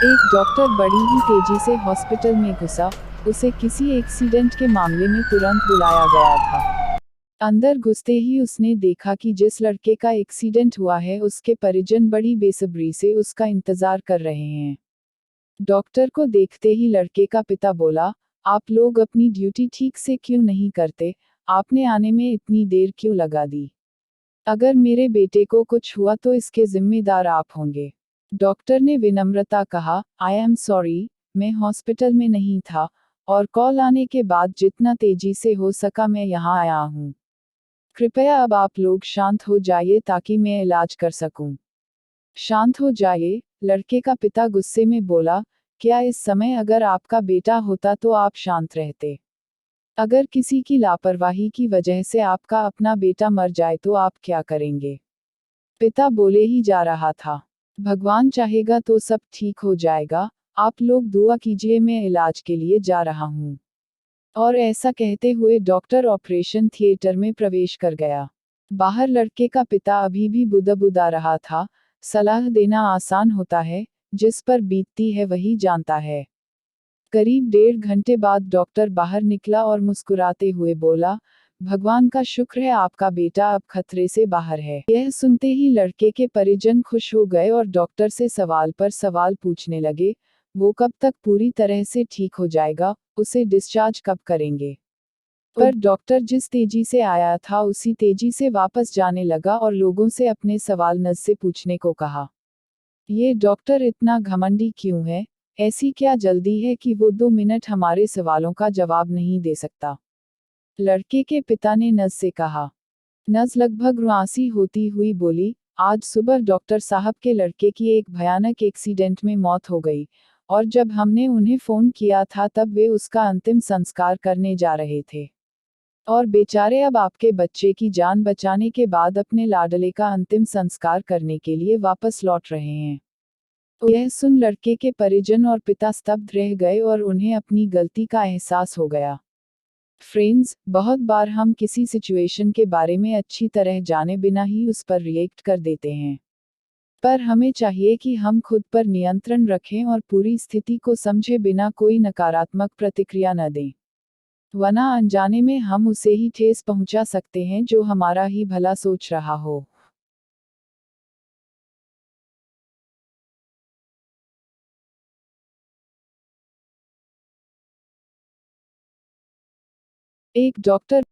एक डॉक्टर बड़ी ही तेजी से हॉस्पिटल में घुसा। उसे किसी एक्सीडेंट के मामले में तुरंत बुलाया गया था। अंदर घुसते ही उसने देखा कि जिस लड़के का एक्सीडेंट हुआ है उसके परिजन बड़ी बेसब्री से उसका इंतजार कर रहे हैं। डॉक्टर को देखते ही लड़के का पिता बोला, आप लोग अपनी ड्यूटी ठीक से क्यों नहीं करते? आपने आने में इतनी देर क्यों लगा दी? अगर मेरे बेटे को कुछ हुआ तो इसके जिम्मेदार आप होंगे। डॉक्टर ने विनम्रता कहा, आई एम सॉरी, मैं हॉस्पिटल में नहीं था, और कॉल आने के बाद जितना तेजी से हो सका मैं यहाँ आया हूँ। कृपया अब आप लोग शांत हो जाइए ताकि मैं इलाज कर सकूं। शांत हो जाइए, लड़के का पिता गुस्से में बोला, क्या इस समय अगर आपका बेटा होता तो आप शांत रहते? अगर किसी की लापरवाही की वजह से आपका अपना बेटा मर जाए तो आप क्या करेंगे? पिता बोले ही जा रहा था, भगवान चाहेगा तो सब ठीक हो जाएगा, आप लोग दुआ कीजिए, मैं इलाज के लिए जा रहा हूँ। और ऐसा कहते हुए डॉक्टर ऑपरेशन थिएटर में प्रवेश कर गया। बाहर लड़के का पिता अभी भी बुदबुदा रहा था, सलाह देना आसान होता है, जिस पर बीतती है वही जानता है। करीब 1.5 घंटे बाद डॉक्टर बाहर निकला और मुस्कुराते हुए बोला, भगवान का शुक्र है आपका बेटा अब खतरे से बाहर है। यह सुनते ही लड़के के परिजन खुश हो गए और डॉक्टर से सवाल पर सवाल पूछने लगे, वो कब तक पूरी तरह से ठीक हो जाएगा, उसे डिस्चार्ज कब करेंगे? पर डॉक्टर जिस तेजी से आया था उसी तेजी से वापस जाने लगा और लोगों से अपने सवाल नज से पूछने को कहा। ये डॉक्टर इतना घमंडी क्यों है? ऐसी क्या जल्दी है कि वो 2 मिनट हमारे सवालों का जवाब नहीं दे सकता? लड़के के पिता ने नज से कहा। नज लगभग रुआंसी होती हुई बोली, आज सुबह डॉक्टर साहब के लड़के की एक भयानक एक्सीडेंट में मौत हो गई, और जब हमने उन्हें फोन किया था तब वे उसका अंतिम संस्कार करने जा रहे थे। और बेचारे अब आपके बच्चे की जान बचाने के बाद अपने लाडले का अंतिम संस्कार करने के लिए वापस लौट रहे हैं। तो यह सुन लड़के के परिजन और पिता स्तब्ध रह गए और उन्हें अपनी गलती का एहसास हो गया। फ्रेंड्स, बहुत बार हम किसी सिचुएशन के बारे में अच्छी तरह जाने बिना ही उस पर रिएक्ट कर देते हैं। पर हमें चाहिए कि हम खुद पर नियंत्रण रखें और पूरी स्थिति को समझे बिना कोई नकारात्मक प्रतिक्रिया न दें। वरना अनजाने में हम उसे ही ठेस पहुंचा सकते हैं जो हमारा ही भला सोच रहा हो। एक डॉक्टर